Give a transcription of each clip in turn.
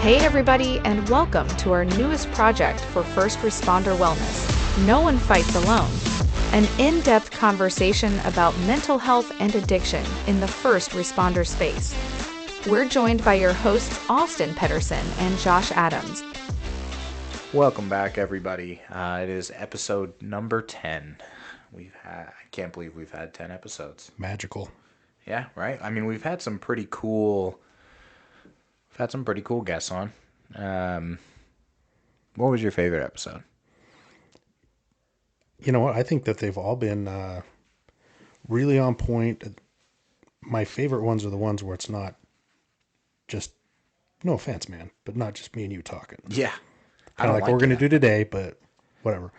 Hey, everybody, and welcome to our newest project for first responder wellness, No One Fights Alone, an in-depth conversation about mental health and addiction in the first responder space. We're joined by your hosts, Austin Pedersen and Josh Adams. Welcome back, everybody. It is episode number 10. I can't believe we've had 10 episodes. Magical. Yeah, right? I mean, we've had some pretty cool guests on. What was your favorite episode? You know what? I think that they've all been really on point. My favorite ones are the ones where it's not just, no offense, man, but not just me and you talking. Yeah. Kind of like we're going to do today, but whatever.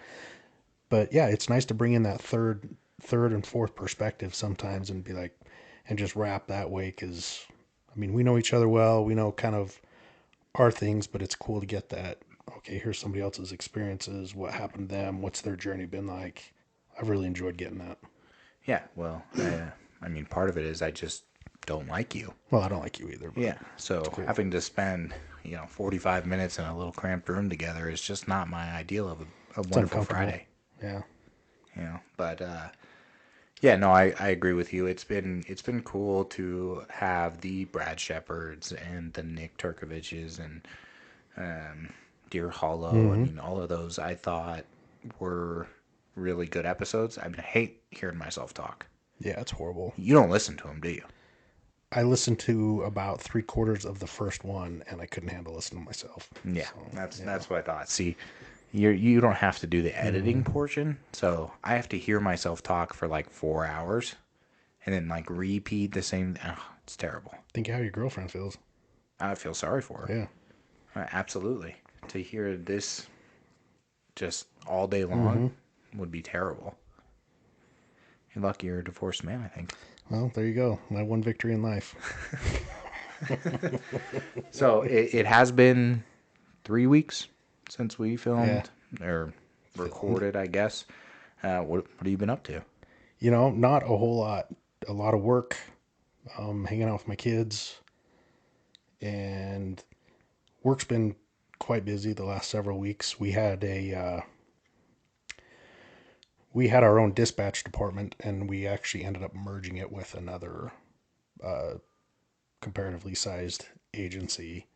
But yeah, it's nice to bring in that third and fourth perspective sometimes and be like, and just wrap that way because, I mean, we know each other well. We know kind of our things, but it's cool to get that. Okay, here's somebody else's experiences. What happened to them? What's their journey been like? I've really enjoyed getting that. Yeah, well, I mean, part of it is I just don't like you. Well, I don't like you either. But yeah, so cool. Having to spend 45 minutes in a little cramped room together is just not my ideal of a wonderful Friday. Yeah. But yeah, no, I agree with you. It's been cool to have the Brad Shepherds and the Nick Turkoviches and Deer Hollow. Mm-hmm. I mean, all of those I thought were really good episodes. I mean, I hate hearing myself talk. Yeah, it's horrible. You don't listen to them, do you? I listened to about 3/4 of the first one, and I couldn't handle listening to myself. Yeah, so, that's what I thought. See, you don't have to do the editing portion, so I have to hear myself talk for like 4 hours, and then like repeat the same. It's terrible. Think how your girlfriend feels. I feel sorry for her. Yeah, absolutely. To hear this just all day long would be terrible. You're lucky you're a divorced man, I think. Well, there you go. My one victory in life. So it has been 3 weeks since we filmed or recorded, I guess. What have you been up to? Not a whole lot. A lot of work, hanging out with my kids, and work's been quite busy the last several weeks. We had our own dispatch department, and we actually ended up merging it with another comparatively sized agency.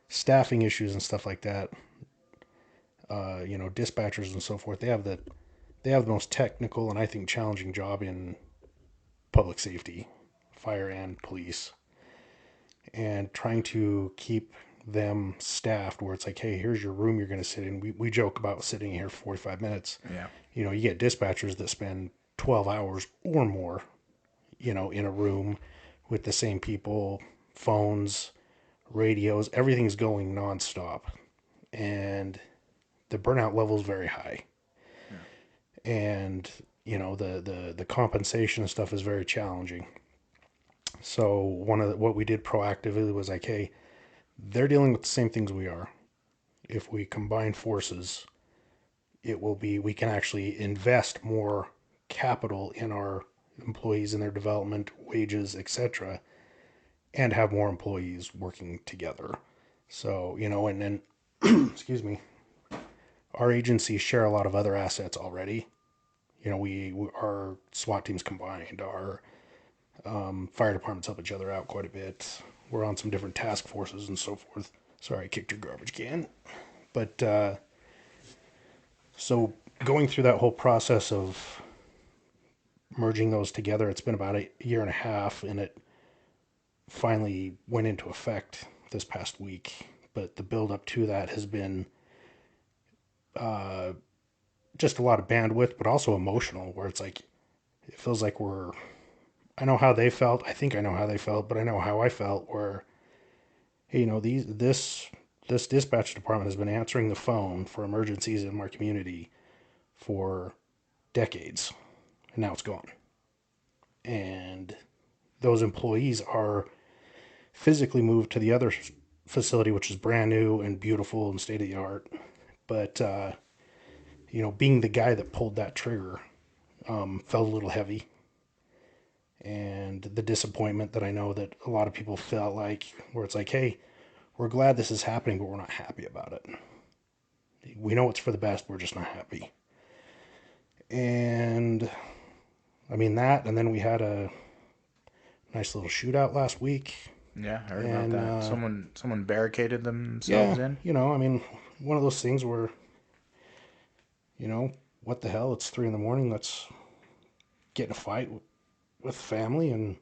Staffing issues and stuff like that. Dispatchers and so forth. They have the most technical and I think challenging job in public safety, fire and police, and trying to keep them staffed where it's like, hey, here's your room you're going to sit in. We joke about sitting here for 45 minutes. Yeah. You get dispatchers that spend 12 hours or more, in a room with the same people, phones, radios, everything's going nonstop. And the burnout level is very high. Yeah. And, the compensation and stuff is very challenging. So what we did proactively was like, hey, they're dealing with the same things we are. If we combine forces, we can actually invest more capital in our employees and their development, wages, etc., and have more employees working together. So, and then, excuse me, our agencies share a lot of other assets already. Our SWAT teams combined, our fire departments help each other out quite a bit. We're on some different task forces and so forth. Sorry, I kicked your garbage can. But, so going through that whole process of merging those together, it's been about a year and a half, and it finally went into effect this past week. But the build up to that has been just a lot of bandwidth, but also emotional, where it's like, it feels like I know how they felt. I think I know how they felt, but I know how I felt where, hey, this dispatch department has been answering the phone for emergencies in our community for decades, and now it's gone. And those employees are physically moved to the other facility, which is brand new and beautiful and state of the art. But, being the guy that pulled that trigger felt a little heavy. And the disappointment that I know that a lot of people felt like, where it's like, hey, we're glad this is happening, but we're not happy about it. We know it's for the best, we're just not happy. And I mean that, and then we had a nice little shootout last week. Yeah, I heard about And that. Someone barricaded themselves yeah, in. I mean, one of those things where, what the hell? It's 3 a.m. Let's get in a fight with family, and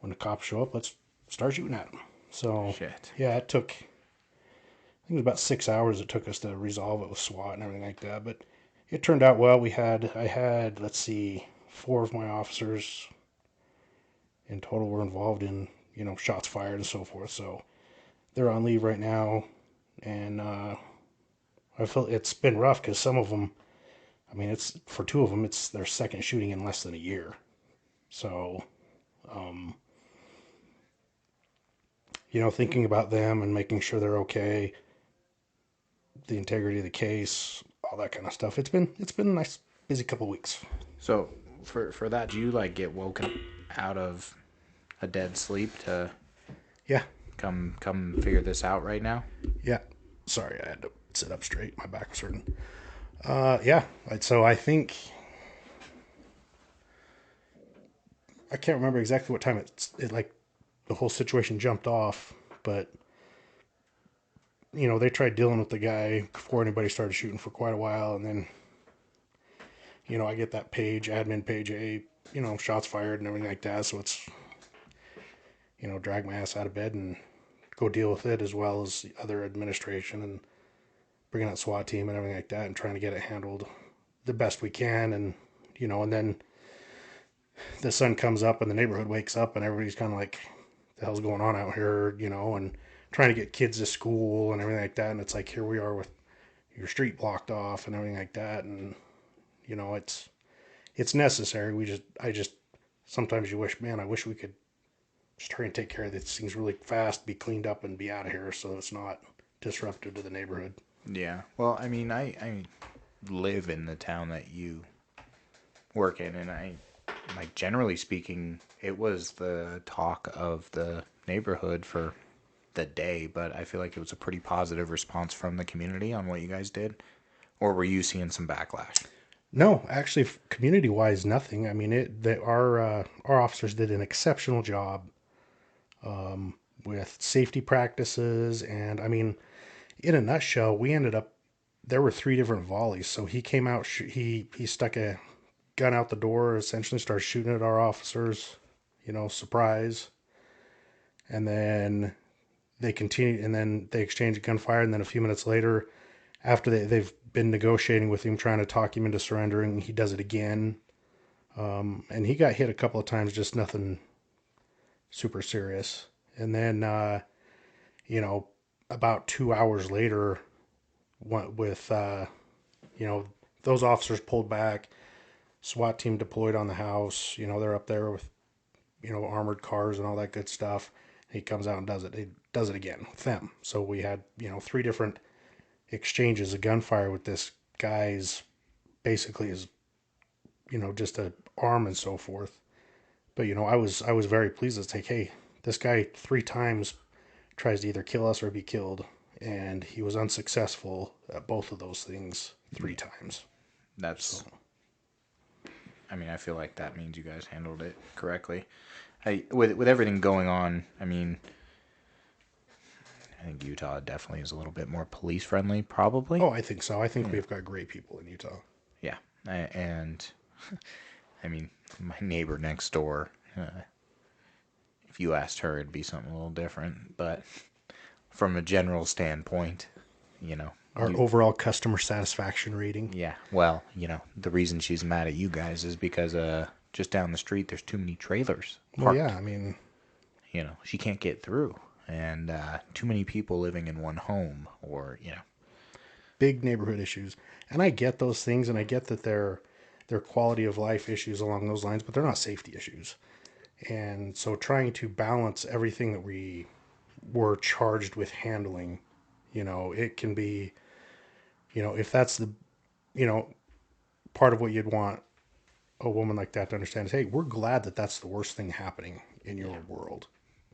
when the cops show up, let's start shooting at them. So Shit. yeah, it took. I think it was about 6 hours it took us to resolve it with SWAT and everything like that. But it turned out well. I had, let's see, 4 of my officers in total were involved in, shots fired and so forth. So they're on leave right now, and I feel it's been rough because some of them, I mean, it's for 2 of them, it's their second shooting in less than a year. So, um, thinking about them and making sure they're okay, the integrity of the case, all that kind of stuff. It's been a nice busy couple weeks. So for that, do you like get woken out of a dead sleep to Yeah, come figure this out right now? yeah. Sorry, I had to sit up straight. My back was hurting. Yeah. So I think I can't remember exactly what time it like the whole situation jumped off, but they tried dealing with the guy before anybody started shooting for quite a while, and then I get that page, admin page, shots fired and everything like that. So it's drag my ass out of bed and go deal with it, as well as the other administration and bringing out SWAT team and everything like that, and trying to get it handled the best we can. And and then the sun comes up and the neighborhood wakes up and everybody's kind of like, the hell's going on out here, and trying to get kids to school and everything like that. And it's like, here we are with your street blocked off and everything like that. And it's necessary. I just sometimes you wish, man, I wish we could just try and take care of these things really fast, be cleaned up, and be out of here so it's not disruptive to the neighborhood. Yeah. Well, I mean, I live in the town that you work in, and I, like, generally speaking, it was the talk of the neighborhood for the day, but I feel like it was a pretty positive response from the community on what you guys did. Or were you seeing some backlash? No, actually, community wise, nothing. I mean, our officers did an exceptional job with safety practices, and I mean, in a nutshell, we ended up there were 3 different volleys. So he came out, he stuck a gun out the door, essentially started shooting at our officers, surprise, and then they continued, and then they exchanged gunfire, and then a few minutes later, after they've been negotiating with him, trying to talk him into surrendering, he does it again. And he got hit a couple of times, just nothing super serious. And then, you know, about 2 hours later, with, those officers pulled back, SWAT team deployed on the house. They're up there with, armored cars and all that good stuff. He comes out and does it. He does it again with them. So we had, 3 different exchanges of gunfire with this guy's basically his, just a arm and so forth. But I was very pleased. It's like, hey, this guy 3 times tries to either kill us or be killed, and he was unsuccessful at both of those things 3 times. That's, So, I mean, I feel like that means you guys handled it correctly. With everything going on, I mean, I think Utah definitely is a little bit more police friendly, probably. oh, I think so. I think we've got great people in Utah. Yeah, and I mean, my neighbor next door. If you asked her, it'd be something a little different. But from a general standpoint, you know, Our overall customer satisfaction rating. yeah. Well, the reason she's mad at you guys is because just down the street there's too many trailers Well, parked. yeah, I mean, She can't get through, and too many people living in one home, or big neighborhood issues. And I get those things, and I get that they're quality of life issues along those lines, but they're not safety issues. And so trying to balance everything that we were charged with handling, it can be, if that's the, you know, part of what you'd want a woman like that to understand is, hey, we're glad that that's the worst thing happening in your world.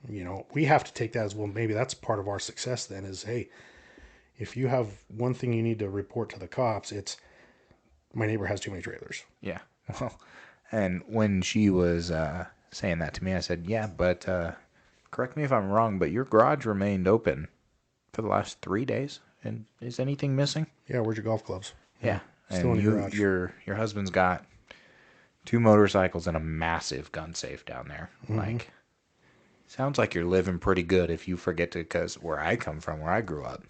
We have to take that as, well, maybe that's part of our success then is, hey, if you have one thing you need to report to the cops, it's my neighbor has too many trailers. Yeah. Well, and when she was saying that to me, I said, yeah, but correct me if I'm wrong, but your garage remained open for the last 3 days. And is anything missing? Yeah, where's your golf clubs? Yeah. Still in And your garage. your husband's got 2 motorcycles and a massive gun safe down there. Like, sounds like you're living pretty good if you forget to, because where I come from, where I grew up,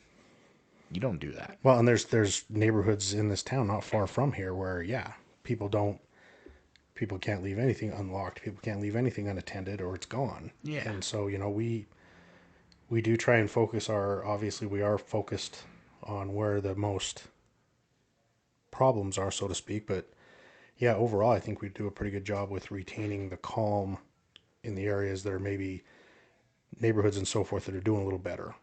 you don't do that. Well, and there's neighborhoods in this town not far from here where, yeah, people can't leave anything unlocked. People can't leave anything unattended or it's gone. Yeah. And so, we do try and focus obviously we are focused on where the most problems are, so to speak. But yeah, overall, I think we do a pretty good job with retaining the calm in the areas that are maybe neighborhoods and so forth that are doing a little better,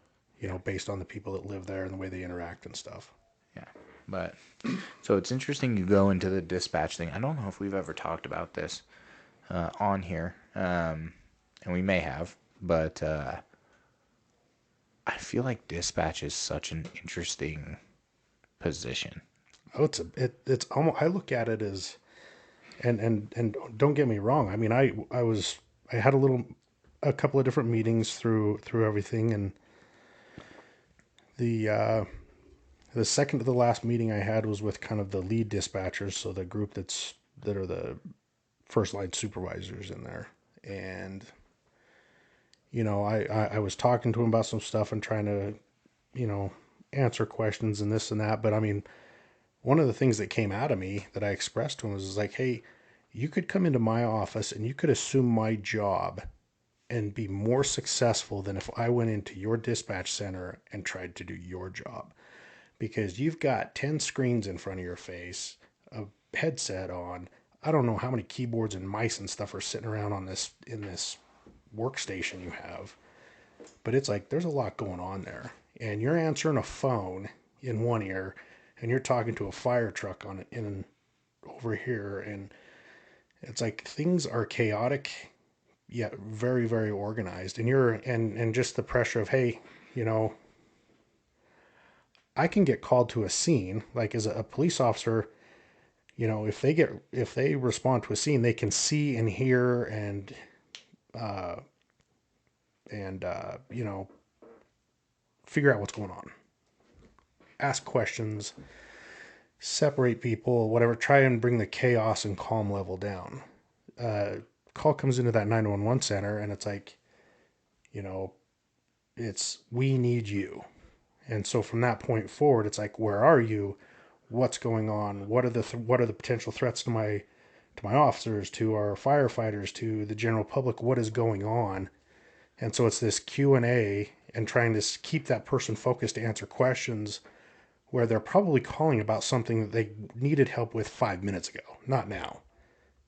based on the people that live there and the way they interact and stuff. Yeah. But so it's interesting you go into the dispatch thing. I don't know if we've ever talked about this on here, and we may have, but I feel like dispatch is such an interesting position. Oh, it's almost, I look at it as, and don't get me wrong. I mean, I had a couple of different meetings through everything, and the second to the last meeting I had was with kind of the lead dispatchers, so the group that are the first line supervisors in there. And I was talking to him about some stuff and trying to answer questions and this and that. But I mean, one of the things that came out of me that I expressed to him was like, hey, you could come into my office and you could assume my job and be more successful than if I went into your dispatch center and tried to do your job, because you've got 10 screens in front of your face, a headset on. I don't know how many keyboards and mice and stuff are sitting around in this workstation you have, but it's like there's a lot going on there. And you're answering a phone in one ear and you're talking to a fire truck over here, and it's like things are chaotic yet very, very organized. And just the pressure of, hey, I can get called to a scene, like as a police officer, if they respond to a scene, they can see and hear and figure out what's going on, ask questions, separate people, whatever, try and bring the chaos and calm level down. Call comes into that 911 center and it's like, it's, we need you. And so from that point forward, it's like, where are you? What's going on? What are the potential threats to my officers, to our firefighters, to the general public? What is going on? And so it's this Q&A and trying to keep that person focused to answer questions where they're probably calling about something that they needed help with 5 minutes ago, not now.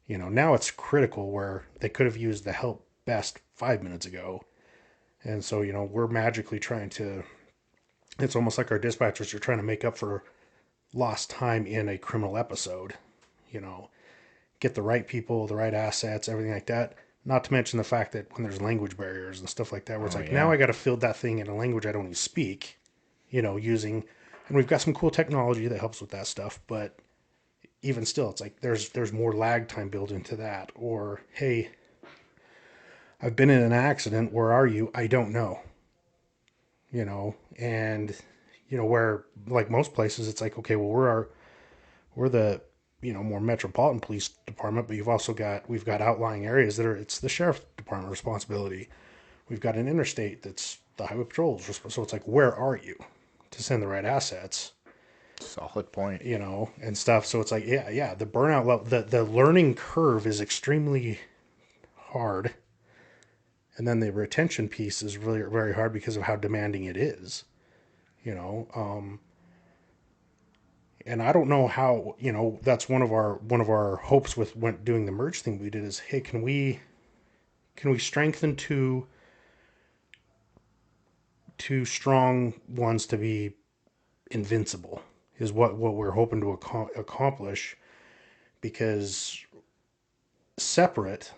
Now it's critical where they could have used the help best 5 minutes ago. And so, we're magically trying to, it's almost like our dispatchers are trying to make up for lost time in a criminal episode, get the right people, the right assets, everything like that. Not to mention the fact that when there's language barriers and stuff like that, where it's like, now I got to field that thing in a language I don't even speak, using, and we've got some cool technology that helps with that stuff. But even still, it's like, there's more lag time built into that. Or, hey, I've been in an accident. Where are you? I don't know. And where, like most places, it's like, okay, well, we're the, more metropolitan police department, but we've got outlying areas it's the sheriff's department responsibility. We've got an interstate that's the highway patrol's responsibility. So it's like, where are you to send the right assets? Solid point. And stuff. So it's like, yeah, the burnout level, the learning curve is extremely hard. And then the retention piece is really very hard because of how demanding it is, and I don't know how, that's one of our hopes with doing the merge thing we did is, hey, can we strengthen two strong ones to be invincible is what we're hoping to accomplish, because separate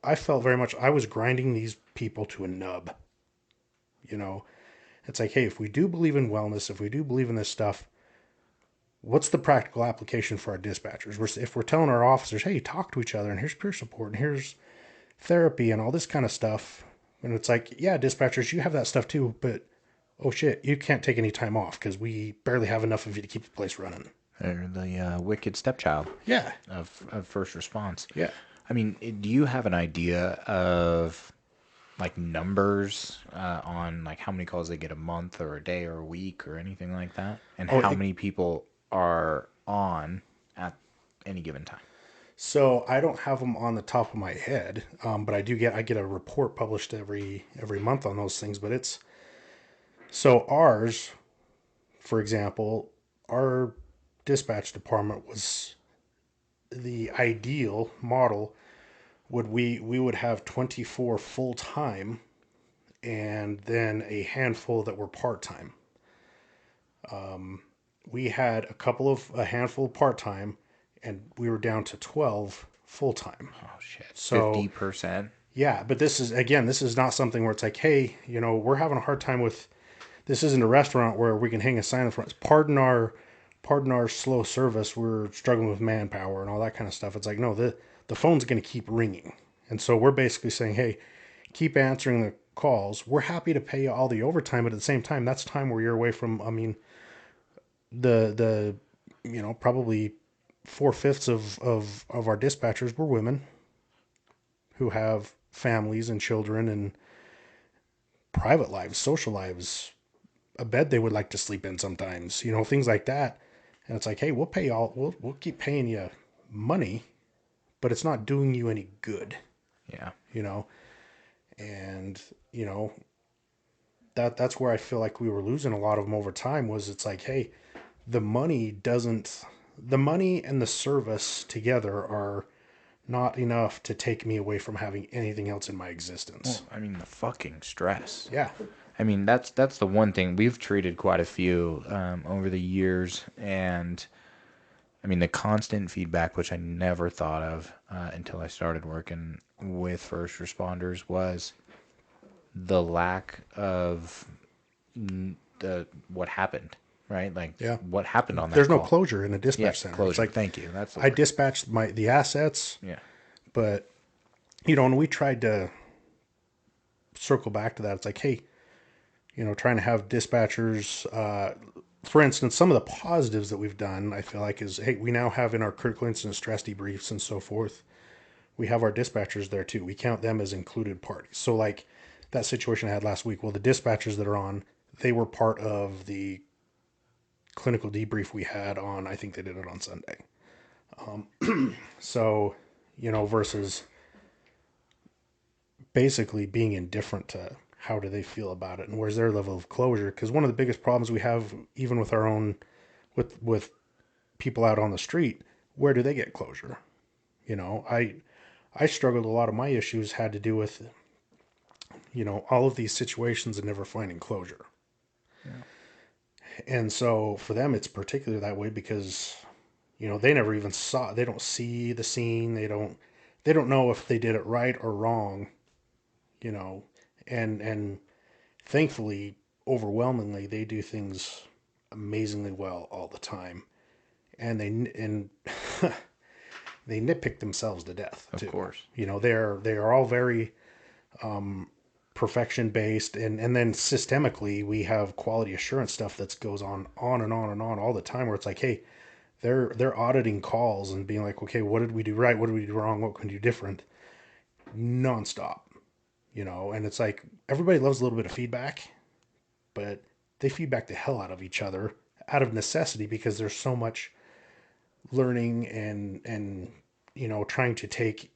I felt very much I was grinding these people to a nub. You know, it's like, hey, if we do believe in wellness, if we do believe in this stuff, what's the practical application for our dispatchers? If we're telling our officers, hey, talk to each other, and here's peer support, and here's therapy, and all this kind of stuff, and it's like, yeah, dispatchers, you have that stuff too, but oh shit, you can't take any time off because we barely have enough of you to keep the place running. They're the wicked stepchild Yeah, of first response. yeah. I mean, do you have an idea of like numbers on like how many calls they get a month or a day or a week or anything like that, and Oh, how many people are on at any given time? So I don't have them on the top of my head, but I get a report published every month on those things. But it's so ours, for example, our dispatch department was the ideal model. We would have 24 full time, and then a handful that were part time. We had a handful part time, and we were down to 12 full time. Oh shit, So 50%. yeah, but this is not something where it's like, hey, we're having a hard time with this. Isn't a restaurant where we can hang a sign in front. Pardon our slow service. We're struggling with manpower and all that kind of stuff. It's like, no, the phone's going to keep ringing, and so we're basically saying, hey, keep answering the calls. We're happy to pay you all the overtime, but at the same time, that's time where you're away from. I mean, the probably 4/5 of our dispatchers were women who have families and children and private lives, social lives, a bed they would like to sleep in sometimes, things like that. And it's like, hey, we'll pay all, we'll keep paying you money, but it's not doing you any good, Yeah. you know? And, that's where I feel like we were losing a lot of them over time was it's like, hey, the money doesn't, the money and the service together are not enough to take me away from having anything else in my existence. Well, I mean the fucking stress. Yeah. I mean that's the one thing we've treated quite a few over the years, and I mean the constant feedback, which I never thought of until I started working with first responders, was the lack of the what happened, right? Like Yeah. what happened on that There's no call. closure in a dispatch Yeah, center. closure. It's like Thank you. That's the I word. dispatched the assets, Yeah. but and we tried to circle back to that. It's like, hey, trying to have dispatchers, for instance, some of the positives that we've done, I feel like is, hey, we now have in our critical incident stress debriefs and so forth, we have our dispatchers there too. We count them as included parties. So like that situation I had last week, well, the dispatchers that are on, they were part of the clinical debrief we had on, I think they did it on Sunday. So, versus basically being indifferent to how do they feel about it and where's their level of closure. Because one of the biggest problems we have, even with our own, with people out on the street, where do they get closure? I struggled. A lot of my issues had to do with, all of these situations and never finding closure. Yeah. And so for them, it's particularly that way because, they never even saw, they don't see the scene. They don't know if they did it right or wrong, you know, and thankfully, overwhelmingly, they do things amazingly well all the time. And they nitpick themselves to death Of too. course. They are all very perfection based, and then systemically we have quality assurance stuff that goes on and on and on all the time where it's like, hey, they're auditing calls and being like, okay, what did we do right, what did we do wrong, what can we do different, nonstop. And it's like everybody loves a little bit of feedback, but they feedback the hell out of each other out of necessity because there's so much learning and trying to take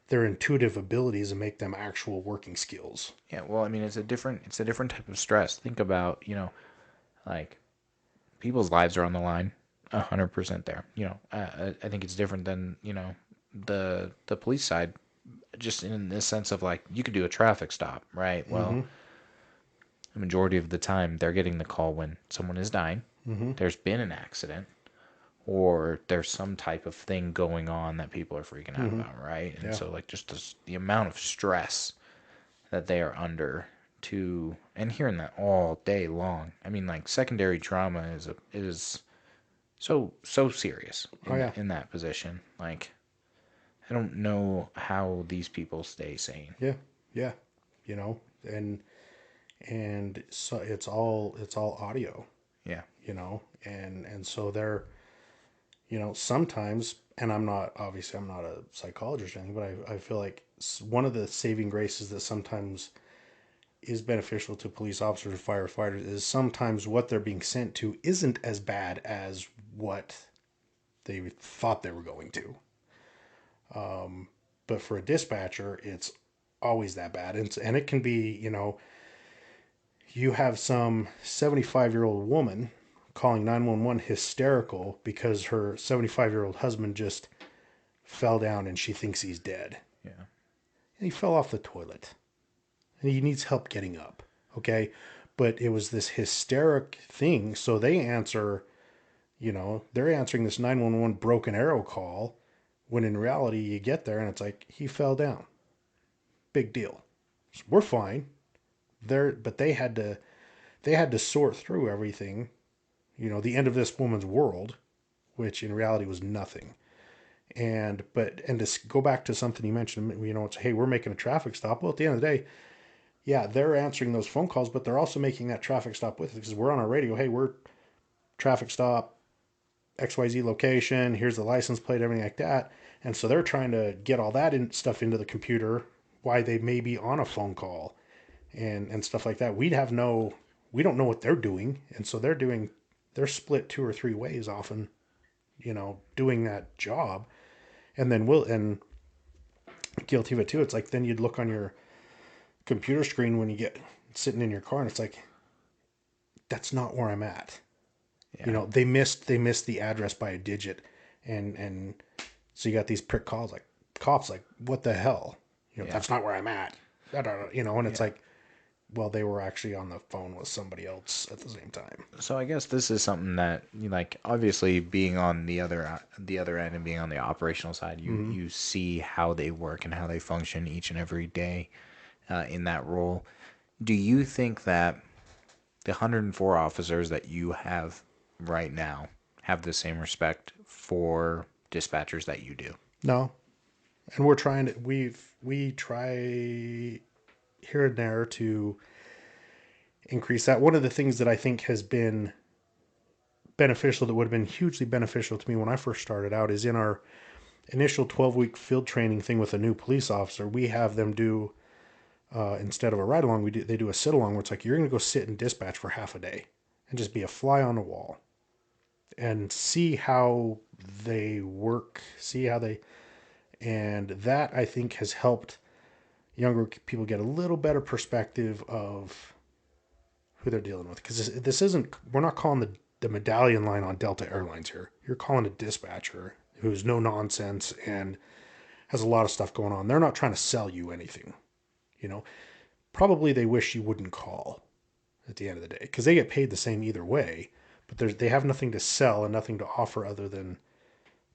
their intuitive abilities and make them actual working skills. Yeah, well, I mean, it's a different type of stress. Think about, like people's lives are on the line, 100% there. I think it's different than, the police side, just in the sense of like you could do a traffic stop, right? Well, Mm-hmm. the majority of the time they're getting the call when someone is dying. Mm-hmm. There's been an accident, or there's some type of thing going on that people are freaking out about, right? And Yeah. so like just the amount of stress that they are under and hearing that all day long. I mean, like secondary trauma is so serious Oh yeah. in that position. Like I don't know how these people stay sane. Yeah. Yeah. You know, and so it's all audio, Yeah. and so they're, sometimes, and I'm not a psychologist or anything, but I feel like one of the saving graces that sometimes is beneficial to police officers or firefighters is sometimes what they're being sent to isn't as bad as what they thought they were going to. But for a dispatcher, it's always that bad. And it can be, you have some 75-year-old woman calling 911 hysterical because her 75-year-old husband just fell down and she thinks he's dead. Yeah. And he fell off the toilet and he needs help getting up. Okay. But it was this hysteric thing. So they answer, they're answering this 911 broken arrow call when in reality you get there and it's like, he fell down. Big deal. So we're fine. But they had to sort through everything, the end of this woman's world, which in reality was nothing. And to go back to something you mentioned, it's, hey, we're making a traffic stop. Well, at the end of the day, yeah, they're answering those phone calls, but they're also making that traffic stop with us because we're on our radio. Hey, we're traffic stop, XYZ location. Here's the license plate, everything like that. And so they're trying to get all that stuff into the computer, why they may be on a phone call and stuff like that. We don't know what they're doing. And so they're split 2 or 3 ways often, doing that job. And then and guilty of it too. It's like, then you'd look on your computer screen when you get sitting in your car and it's like, that's not where I'm at. Yeah. They missed the address by a digit. And so you got these prick calls, like cops, like, what the hell? Yeah. That's not where I'm at. And it's Yeah. like, well, they were actually on the phone with somebody else at the same time. So I guess this is something that like obviously being on the other end and being on the operational side, you see how they work and how they function each and every day in that role. Do you think that the 104 officers that you have right now have the same respect for dispatchers that you do? No. And we're trying to, we try here and there to increase that. One of the things that I think has been beneficial, that would have been hugely beneficial to me when I first started out, is in our initial 12-week field training thing with a new police officer, we have them do, instead of a ride along, they do a sit along where it's like, you're going to go sit and dispatch for half a day and just be a fly on the wall and see how they work, and that I think has helped younger people get a little better perspective of who they're dealing with. Because this isn't, we're not calling the medallion line on Delta Airlines here. You're calling a dispatcher who's no nonsense and has a lot of stuff going on. They're not trying to sell you anything. Probably they wish you wouldn't call at the end of the day because they get paid the same either way, but they have nothing to sell and nothing to offer other than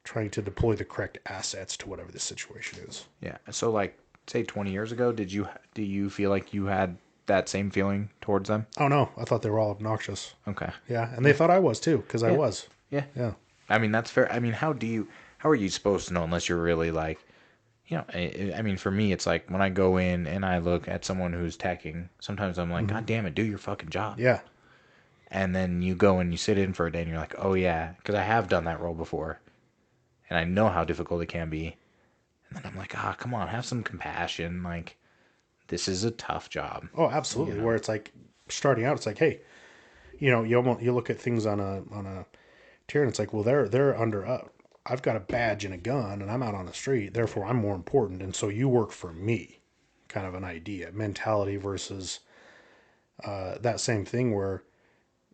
trying to deploy the correct assets to whatever the situation is. Yeah. So like say 20 years ago, do you feel like you had that same feeling towards them? Oh no, I thought they were all obnoxious. Okay. Yeah, and they thought I was too because I was. Yeah. Yeah. I mean, that's fair. I mean, how are you supposed to know unless you're really like, I mean, for me, it's like when I go in and I look at someone who's teching, sometimes I'm like, God damn it, do your fucking job. Yeah. And then you go and you sit in for a day and you're like, oh yeah, because I have done that role before. And I know how difficult it can be. And then I'm like, come on, have some compassion. Like, this is a tough job. Oh, absolutely. Where it's like starting out, it's like, hey, you look at things on a tier, and it's like, well, they're under. I've got a badge and a gun, and I'm out on the street. Therefore, I'm more important, and so you work for me. Kind of an idea, mentality versus that same thing where,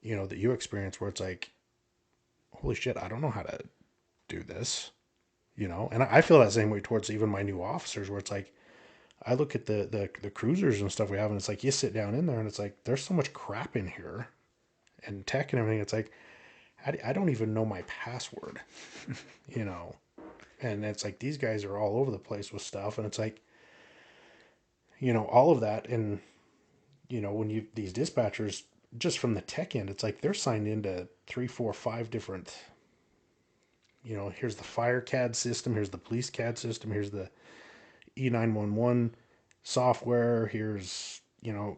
that you experience, where it's like, holy shit, I don't know how to do this. And I feel that same way towards even my new officers, where it's like, I look at the cruisers and stuff we have, and it's like, you sit down in there and it's like, there's so much crap in here and tech and everything. It's like, I don't even know my password, you know. And it's like these guys are all over the place with stuff, and it's like, you know, all of that. And you know, when you these dispatchers, just from the tech end, it's like they're signed into three, four, five different, you know, here's the fire CAD system, here's the police CAD system, here's the E911 software, here's, you know,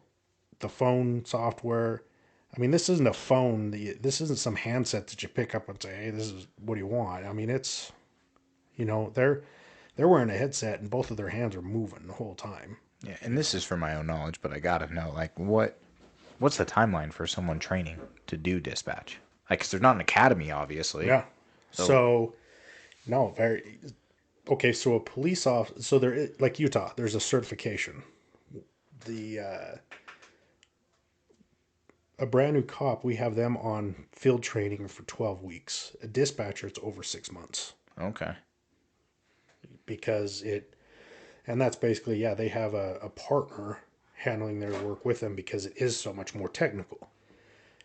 the phone software. I mean, this isn't a phone. This isn't some handset that you pick up and say, "Hey, this is what do you want?" I mean, it's, you know, they're wearing a headset and both of their hands are moving the whole time. Yeah, and this is for my own knowledge, but I gotta know, like, what's the timeline for someone training to do dispatch? Like, 'cause there's not an academy, obviously. Yeah. So, So no, very okay. So a police officer. So there, like Utah, there's a certification. The A brand new cop, we have them on field training for 12 weeks. A dispatcher, it's over 6 months okay. because it, and that's basically, yeah, they have a partner handling their work with them because it is so much more technical.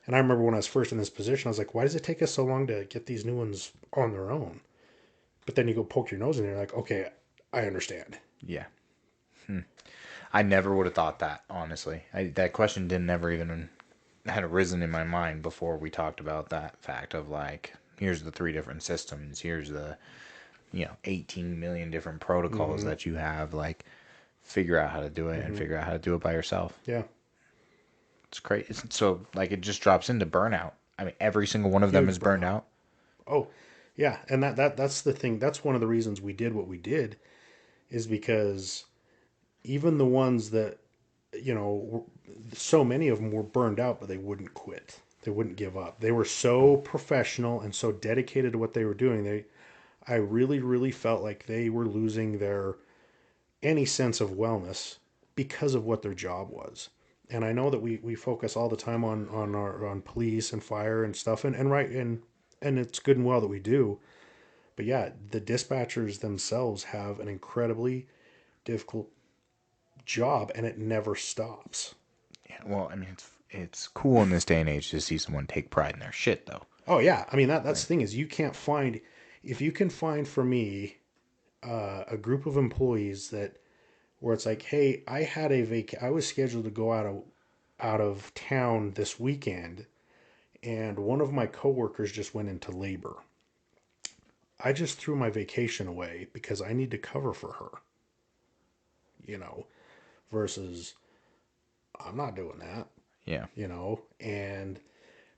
And I remember when I was first in this position, I was like, why does it take us so long to get these new ones on their own? But then you go poke your nose in there, like, okay, I understand. Yeah. I never would have thought that, honestly. That question didn't never even had arisen in my mind before we talked about that fact of, like, here's the 3 different systems, here's the, 18 million different protocols that you have, like, figure out how to do it and figure out how to do it by yourself. Yeah. It's crazy. So, like, it just drops into burnout. I mean, every single one of them Huge is burned out. Oh, yeah. And that's the thing. That's one of the reasons we did what we did is because even the ones that, you know, so many of them were burned out, but they wouldn't quit. They wouldn't give up. They were so professional and so dedicated to what they were doing. I really, really felt like they were losing their any sense of wellness because of what their job was. And I know that we focus all the time on police and fire and stuff, and right, and it's good and well that we do. But yeah, the dispatchers themselves have an incredibly difficult job, and it never stops. Yeah, well, I mean, it's cool in this day and age to see someone take pride in their shit, though. Oh yeah, I mean that's the thing is you can't find if you can find for me a group of employees that where it's like, hey, I was scheduled to go out of town this weekend, and one of my coworkers just went into labor. I just threw my vacation away because I need to cover for her, you know, versus I'm not doing that, Yeah. you know, and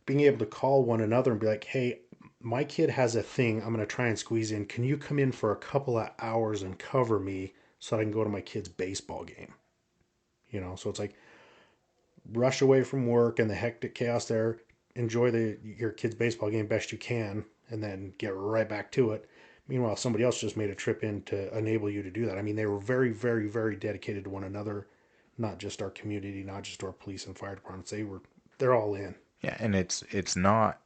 being able to call one another and be like, hey, my kid has a thing I'm going to try and squeeze in. Can you come in for a couple of hours and cover me so I can go to my kid's baseball game? You know, so it's like rush away from work and the hectic chaos there, enjoy your kid's baseball game best you can, and then get right back to it. Meanwhile, somebody else just made a trip in to enable you to do that. I mean, they were very, very, very dedicated to one another, not just our community, not just our police and fire departments. They're all in. Yeah, and it's not.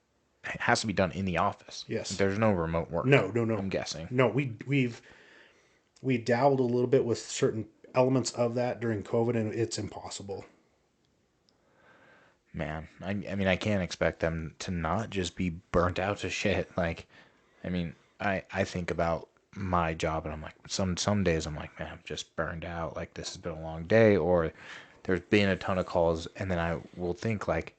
It has to be done in the office. Yes. There's no remote work. No, no, no. I'm guessing. No, we dabbled a little bit with certain elements of that during COVID, and it's impossible. Man, I mean, I can't expect them to not just be burnt out to shit. Like, I mean, I think about my job and I'm like, some days I'm like, man, I'm just burned out. Like, this has been a long day, or there's been a ton of calls, and then I will think like,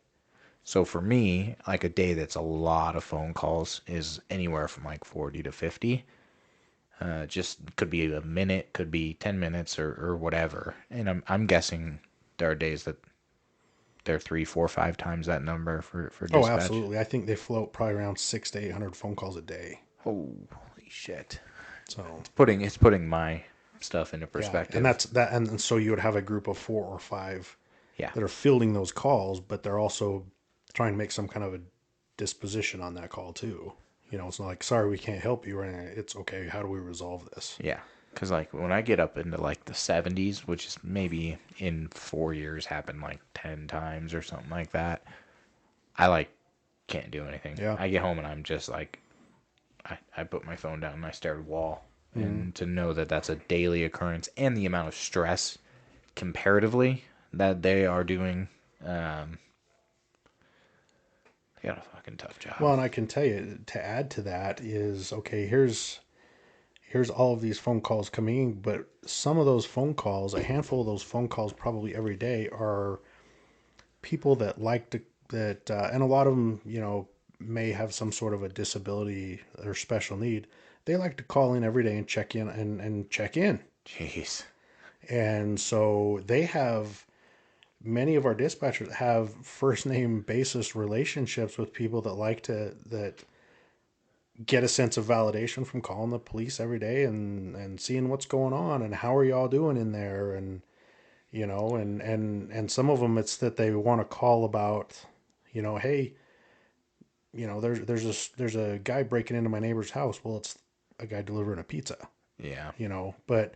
so for me, like a day that's a lot of phone calls is anywhere from like 40 to 50. Just could be a minute, could be 10 minutes or whatever. And I'm guessing there are days that they're 3, 4, 5 times that number for Oh, dispatch. absolutely. I think they float probably around 600 to 800 phone calls a day. Holy shit. So It's putting my stuff into yeah, perspective. and that's that, and so you would have a group of 4 or 5 Yeah. that are fielding those calls, but they're also trying to make some kind of a disposition on that call too. You know, it's not like sorry we can't help you, or anything. It's okay. How do we resolve this? Yeah. Because, like, when I get up into, like, the 70s, which is maybe in 4 years happened, like, 10 times or something like that, I, like, can't do anything. Yeah. I get home and I'm just, like, I put my phone down and I stare at a wall. And to know that that's a daily occurrence and the amount of stress comparatively that they are doing, They got a fucking tough job. Well, and I can tell you, to add to that is, okay, here's all of these phone calls coming in, but some of those phone calls, a handful of those phone calls probably every day, are people that like to, and a lot of them, may have some sort of a disability or special need. They like to call in every day and check in and check in. Jeez. And so many of our dispatchers have first name basis relationships with people that that get a sense of validation from calling the police every day and seeing what's going on and how are y'all doing in there. And, and some of them, it's that they want to call about, hey, there's a guy breaking into my neighbor's house. Well, it's a guy delivering a pizza, Yeah. but,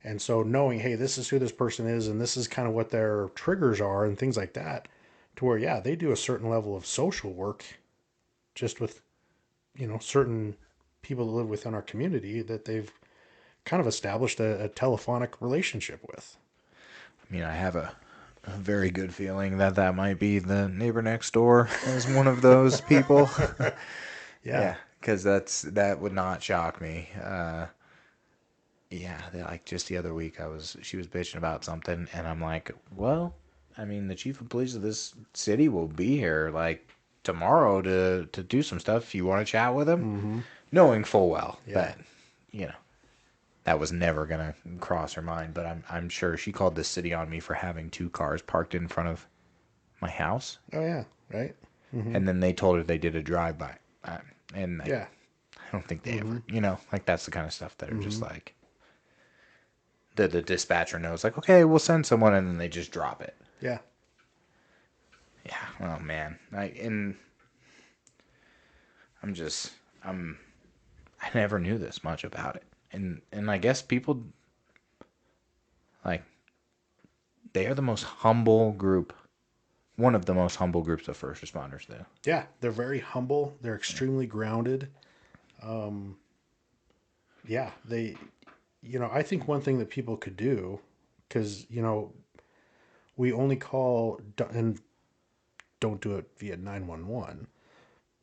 and so knowing, hey, this is who this person is, and this is kind of what their triggers are and things like that, to where, yeah, they do a certain level of social work just with, certain people that live within our community that they've kind of established a telephonic relationship with. I mean, I have a very good feeling that that might be the neighbor next door as one of those people. Yeah. Because that would not shock me. Yeah, like just the other week, she was bitching about something, and I'm like, well, I mean, the chief of police of this city will be here like tomorrow to do some stuff. If you want to chat with him, Mm-hmm. knowing full well Yeah. that that was never gonna cross her mind. But I'm sure she called the city on me for having 2 cars parked in front of my house, Oh yeah. Right. Mm-hmm. and then they told her they did a drive-by, and Yeah. I don't think they Mm-hmm. ever, like that's the kind of stuff that are just Mm-hmm. like. The dispatcher knows, like, okay, we'll send someone, and then they just drop it. Yeah. Yeah. Oh man. I'm just I never knew this much about it, and I guess people like they are the most humble group, one of the most humble groups of first responders, though. Yeah. They're very humble. They're extremely grounded. Yeah. I think one thing that people could do, because, we only call and don't do it via 911.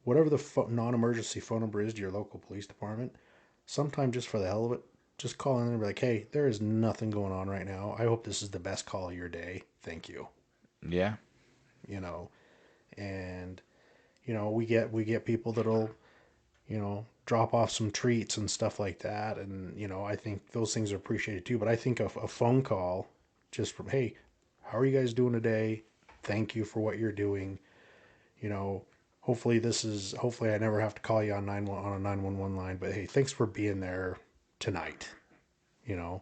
Whatever the non-emergency phone number is to your local police department, sometime just for the hell of it, just call in and be like, hey, there is nothing going on right now. I hope this is the best call of your day. Thank you. Yeah. You know, and we get people that'll, drop off some treats and stuff like that, and I think those things are appreciated too. But I think a phone call, just from, hey, how are you guys doing today? Thank you for what you're doing. You know, hopefully I never have to call you on a 911 line, but hey, thanks for being there tonight. On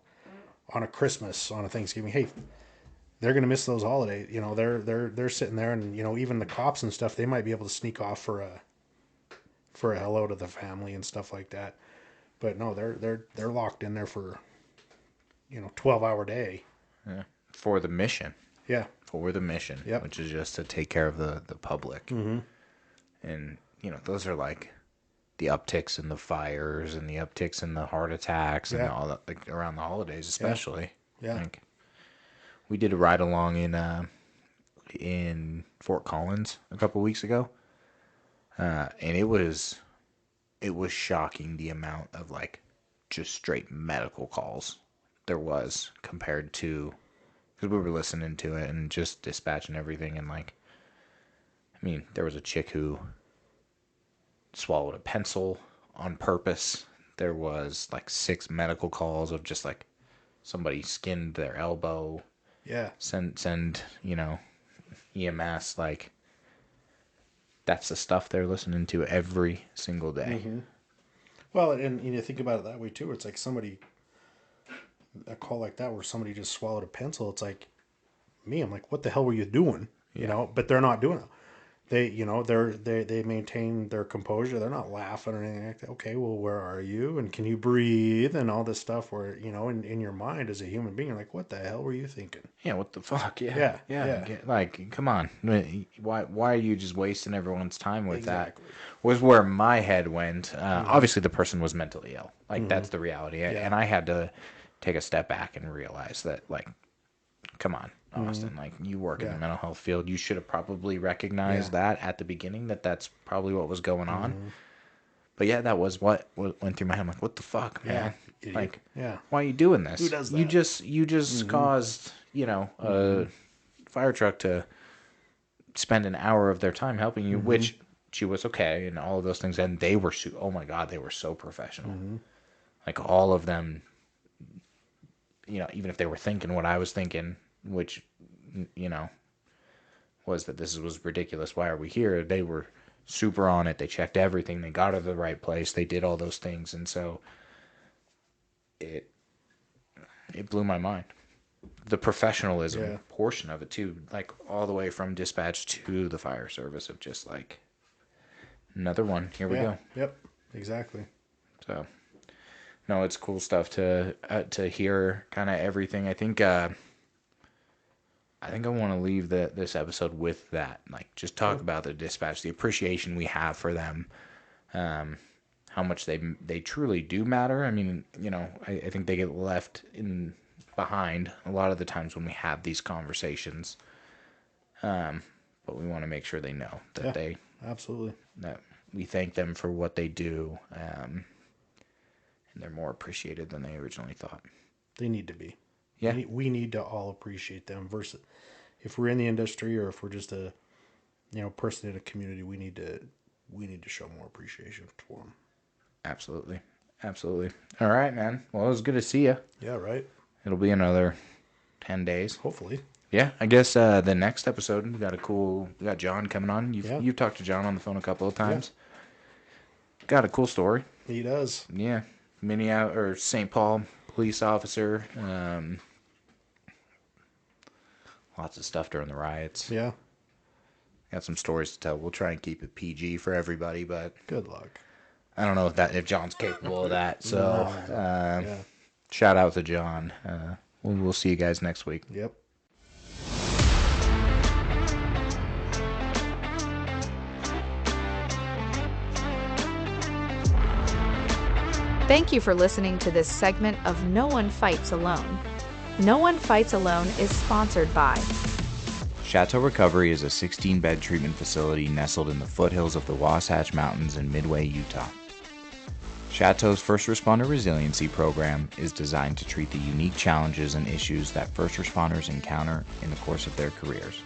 a Christmas, on a Thanksgiving, hey, they're gonna miss those holidays. They're sitting there, and even the cops and stuff, they might be able to sneak off for a hello to the family and stuff like that. But no, they're locked in there for 12-hour day. Yeah. For the mission. Yeah. For the mission. Yep. Which is just to take care of the public. Mm-hmm. And those are like the upticks in the fires and the upticks in the heart attacks and Yeah. all that, like around the holidays especially. Yeah. Like, we did a ride along in Fort Collins a couple weeks ago, and it was shocking the amount of like just straight medical calls there was compared to, because we were listening to it and just dispatching everything, and like, I mean, there was a chick who swallowed a pencil on purpose. There was like 6 medical calls of just like somebody skinned their elbow. Yeah. Send EMS. Like, that's the stuff they're listening to every single day. Mm-hmm. Well, and think about it that way too. It's like a call like that where somebody just swallowed a pencil. It's like me. I'm like, what the hell were you doing? Yeah. But they're not doing it. They maintain their composure. They're not laughing or anything like that. Okay, well, where are you? And can you breathe? And all this stuff where, in your mind as a human being, you're like, what the hell were you thinking? Yeah, what the fuck? Yeah. Like, come on. Why are you just wasting everyone's time with Exactly. that? Was where my head went. Obviously, the person was mentally ill. Like, that's the reality. Yeah. And I had to take a step back and realize that, like, come on. Austin. Like, you work in the Yeah. mental health field. You should have probably recognized that at the beginning, that's probably what was going on. But yeah, that was what went through my head. I'm like, what the fuck, man? Idiot. Like, Yeah. why are you doing this? Who does You that? just caused, a fire truck to spend an hour of their time helping you, which she was okay and all of those things. And they were, oh my God, they were so professional. Like, all of them, even if they were thinking what I was thinking, which, you know, was that this was ridiculous. Why are we here? They were super on it. They checked everything. They got her to the right place. They did all those things. And so it blew my mind. The professionalism portion of it too, like all the way from dispatch to the fire service, of just like, another one. Here we go. Yep. Exactly. So, no, it's cool stuff to hear kind of everything. I think I want to leave this episode with that. Like, just talk about the dispatch, the appreciation we have for them, how much they truly do matter. I mean, I think they get left behind a lot of the times when we have these conversations. But we want to make sure they know that absolutely, that we thank them for what they do, and they're more appreciated than they originally thought. They need to be. Yeah. We need to all appreciate them versus if we're in the industry or if we're just a person in a community, we need to show more appreciation for them. Absolutely. All right, man. Well, it was good to see you. Yeah, right. It'll be another 10 days. Hopefully. Yeah, I guess the next episode we got John coming on. You've talked to John on the phone a couple of times. Yeah. Got a cool story. He does. Yeah, St. Paul police officer. Lots of stuff during the riots. Yeah. Got some stories to tell. We'll try and keep it PG for everybody, but good luck. I don't know if John's capable of that. So, shout out to John. We'll see you guys next week. Yep. Thank you for listening to this segment of No One Fights Alone. No One Fights Alone is sponsored by Chateau Recovery is a 16-bed treatment facility nestled in the foothills of the Wasatch Mountains in Midway, Utah. Chateau's First Responder Resiliency Program is designed to treat the unique challenges and issues that first responders encounter in the course of their careers.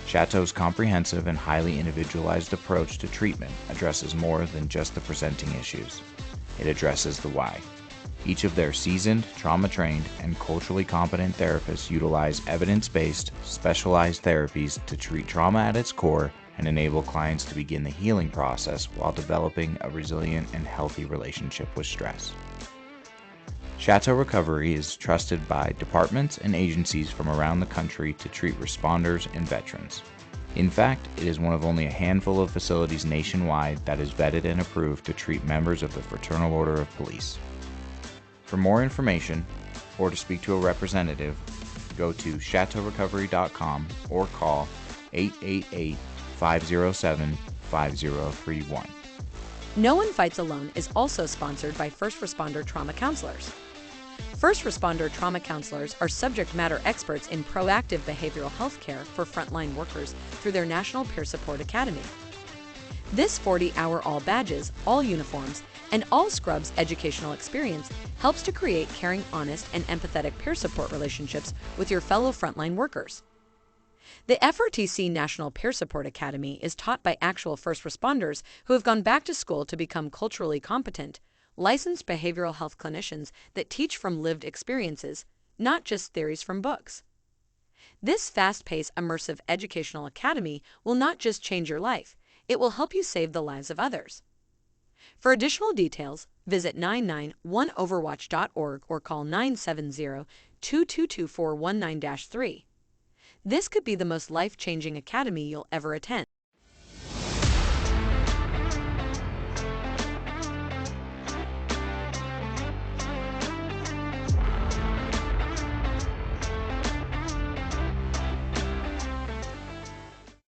Chateau's comprehensive and highly individualized approach to treatment addresses more than just the presenting issues. It addresses the why. Each of their seasoned, trauma-trained, and culturally competent therapists utilize evidence-based, specialized therapies to treat trauma at its core and enable clients to begin the healing process while developing a resilient and healthy relationship with stress. Chateau Recovery is trusted by departments and agencies from around the country to treat responders and veterans. In fact, it is one of only a handful of facilities nationwide that is vetted and approved to treat members of the Fraternal Order of Police. For more information, or to speak to a representative, go to chateaurecovery.com or call 888-507-5031. No One Fights Alone is also sponsored by First Responder Trauma Counselors. First Responder Trauma Counselors are subject matter experts in proactive behavioral health care for frontline workers through their National Peer Support Academy. This 40-hour all badges, all uniforms, and all scrubs educational experience helps to create caring, honest, and empathetic peer support relationships with your fellow frontline workers. The FRTC National Peer Support Academy is taught by actual first responders who have gone back to school to become culturally competent, licensed behavioral health clinicians that teach from lived experiences, not just theories from books. This fast-paced, immersive educational academy will not just change your life, it will help you save the lives of others. For additional details, visit 991overwatch.org or call 970-222-419-3. This could be the most life-changing academy you'll ever attend.